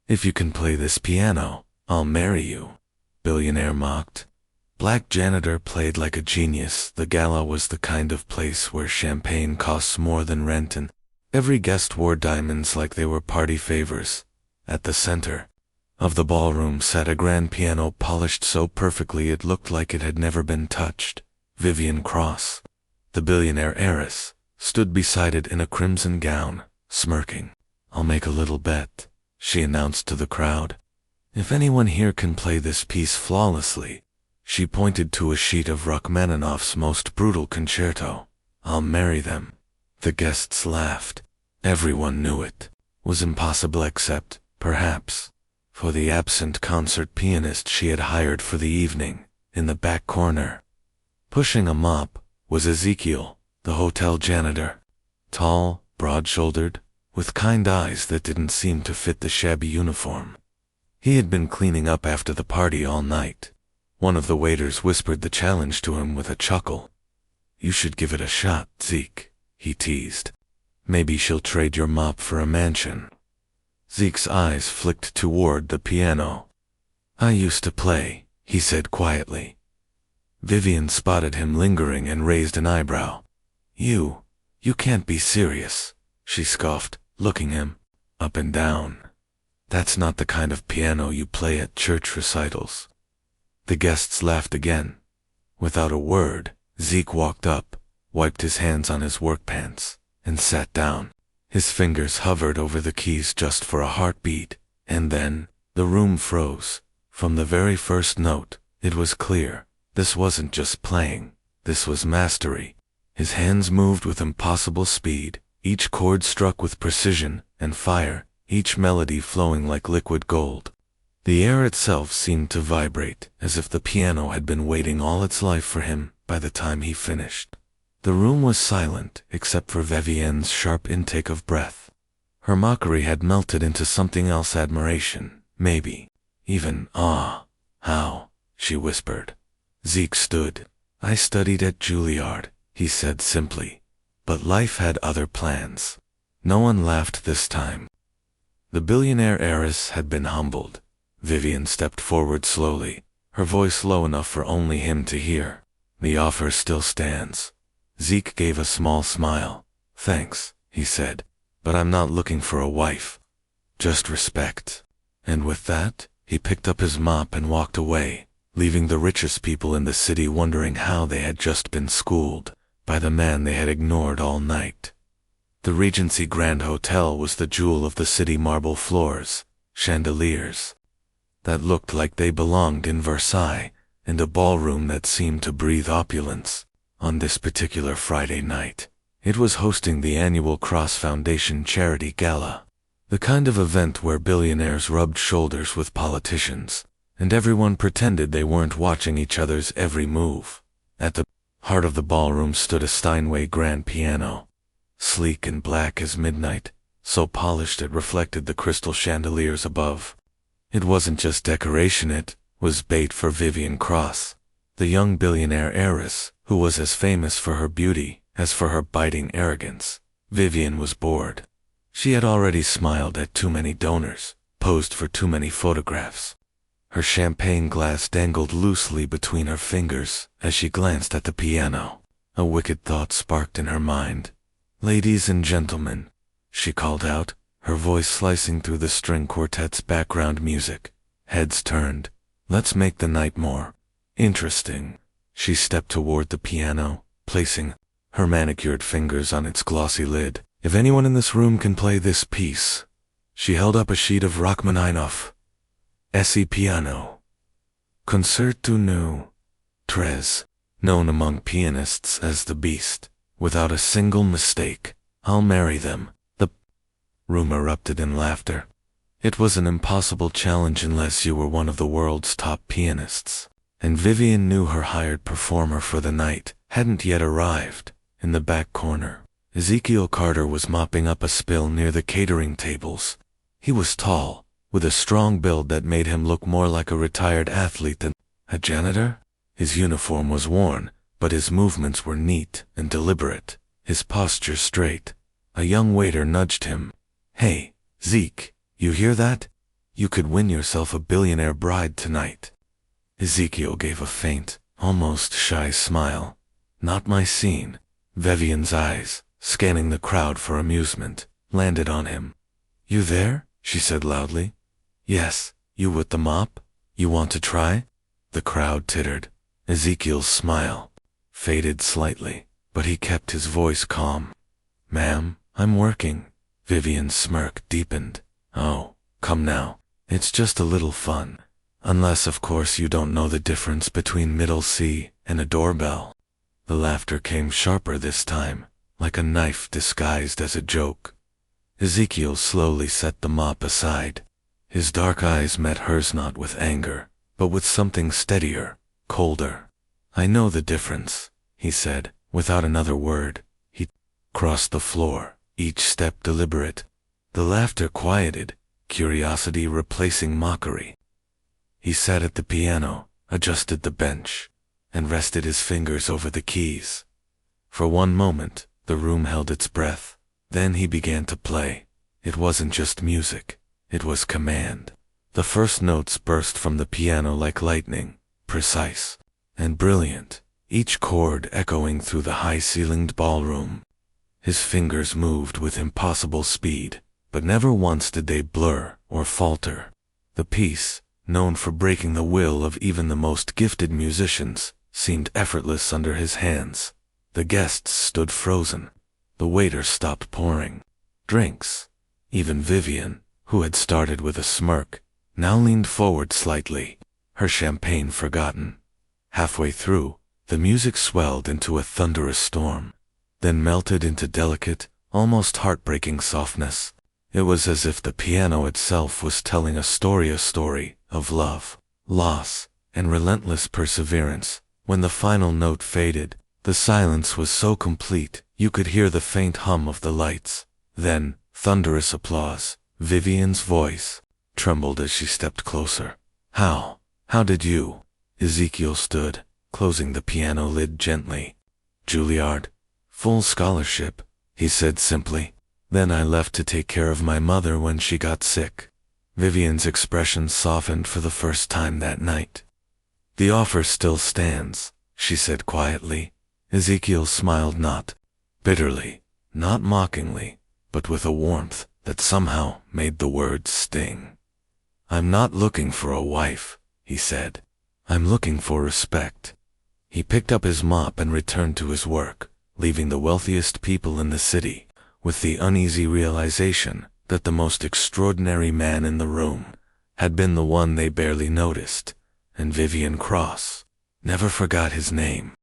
"If you can play this piano, I'll marry you," Billionaire mocked. Black Janitor played like a genius. The gala was the kind of place where champagne costs more than rent and every guest wore diamonds like they were party favors. At the center of the ballroom sat a grand piano polished so perfectly it looked like it had never been touched. Vivian Cross, the billionaire heiress, stood beside it in a crimson gown, smirking. "I'll make a little bet," she announced to the crowd. "If anyone here can play this piece flawlessly," she pointed to a sheet of Rachmaninoff's most brutal concerto, "I'll marry them." The guests laughed. Everyone knew it was impossible except, perhaps, for the absent concert pianist she had hired for the evening. In the back corner, pushing a mop, was Ezekiel, the hotel janitor. Tall, broad-shouldered, with kind eyes that didn't seem to fit the shabby uniform. He had been cleaning up after the party all night. One of the waiters whispered the challenge to him with a chuckle. "You should give it a shot, Zeke," he teased. "Maybe she'll trade your mop for a mansion." Zeke's eyes flicked toward the piano. "I used to play," he said quietly. Vivian spotted him lingering and raised an eyebrow. You can't be serious," she scoffed, looking him up and down. "That's not the kind of piano you play at church recitals." The guests laughed again. Without a word, Zeke walked up, wiped his hands on his work pants, and sat down. His fingers hovered over the keys just for a heartbeat, and then the room froze. From the very first note, it was clear. This wasn't just playing, this was mastery. His hands moved with impossible speed, each chord struck with precision and fire, each melody flowing like liquid gold. The air itself seemed to vibrate, as if the piano had been waiting all its life for him by the time he finished. The room was silent, except for Vivienne's sharp intake of breath. Her mockery had melted into something else, admiration, maybe, even awe. "How?" she whispered. Zeke stood. "I studied at Juilliard," he said simply. But life had other plans. No one laughed this time. The billionaire heiress had been humbled. Vivian stepped forward slowly, her voice low enough for only him to hear. "The offer still stands." Zeke gave a small smile. "Thanks," he said, "but I'm not looking for a wife. Just respect." And with that, he picked up his mop and walked away, leaving the richest people in the city wondering how they had just been schooled by the man they had ignored all night. The Regency Grand Hotel was the jewel of the city: marble floors, chandeliers that looked like they belonged in Versailles, and a ballroom that seemed to breathe opulence. On this particular Friday night, it was hosting the annual Cross Foundation Charity Gala, the kind of event where billionaires rubbed shoulders with politicians, and everyone pretended they weren't watching each other's every move. At the heart of the ballroom stood a Steinway grand piano, sleek and black as midnight, so polished it reflected the crystal chandeliers above. It wasn't just decoration, it was bait for Vivian Cross, the young billionaire heiress, who was as famous for her beauty as for her biting arrogance. Vivian was bored. She had already smiled at too many donors, posed for too many photographs. Her champagne glass dangled loosely between her fingers as she glanced at the piano. A wicked thought sparked in her mind. "Ladies and gentlemen," she called out, her voice slicing through the string quartet's background music. Heads turned. "Let's make the night more interesting." She stepped toward the piano, placing her manicured fingers on its glossy lid. "If anyone in this room can play this piece." She held up a sheet of Rachmaninoff. "Esse piano. Concerto no. 3, known among pianists as the Beast, without a single mistake. I'll marry them." The room erupted in laughter. It was an impossible challenge unless you were one of the world's top pianists. And Vivian knew her hired performer for the night hadn't yet arrived. In the back corner, Ezekiel Carter was mopping up a spill near the catering tables. He was tall, with a strong build that made him look more like a retired athlete than a janitor. His uniform was worn, but his movements were neat and deliberate, his posture straight. A young waiter nudged him. "Hey, Zeke, you hear that? You could win yourself a billionaire bride tonight. Ezekiel gave a faint, almost shy smile. Not my scene. Vivian's eyes, scanning the crowd for amusement, landed on him. You there? She said loudly. Yes, you with the mop? You want to try? The crowd tittered. Ezekiel's smile faded slightly, but he kept his voice calm. Ma'am, I'm working. Vivian's smirk deepened. Oh, come now. It's just a little fun. Unless, of course, you don't know the difference between middle C and a doorbell. The laughter came sharper this time, like a knife disguised as a joke. Ezekiel slowly set the mop aside. His dark eyes met hers not with anger, but with something steadier, colder. I know the difference, he said, without another word. He crossed the floor, each step deliberate. The laughter quieted, curiosity replacing mockery. He sat at the piano, adjusted the bench, and rested his fingers over the keys. For one moment, the room held its breath. Then he began to play. It wasn't just music. It was command. The first notes burst from the piano like lightning, precise and brilliant, each chord echoing through the high-ceilinged ballroom. His fingers moved with impossible speed, but never once did they blur or falter. The piece, known for breaking the will of even the most gifted musicians, seemed effortless under his hands. The guests stood frozen. The waiter stopped pouring drinks. Even Vivian, who had started with a smirk, now leaned forward slightly, her champagne forgotten. Halfway through, the music swelled into a thunderous storm, then melted into delicate, almost heartbreaking softness. It was as if the piano itself was telling a story of love, loss, and relentless perseverance. When the final note faded, the silence was so complete, you could hear the faint hum of the lights. Then, thunderous applause. Vivian's voice trembled as she stepped closer. How did you? Ezekiel stood, closing the piano lid gently. Juilliard. Full scholarship, he said simply. Then I left to take care of my mother when she got sick. Vivian's expression softened for the first time that night. The offer still stands, she said quietly. Ezekiel smiled not bitterly, not mockingly, but with a warmth that somehow made the words sting. I'm not looking for a wife, he said. I'm looking for respect. He picked up his mop and returned to his work, leaving the wealthiest people in the city with the uneasy realization that the most extraordinary man in the room had been the one they barely noticed, and Vivian Cross never forgot his name.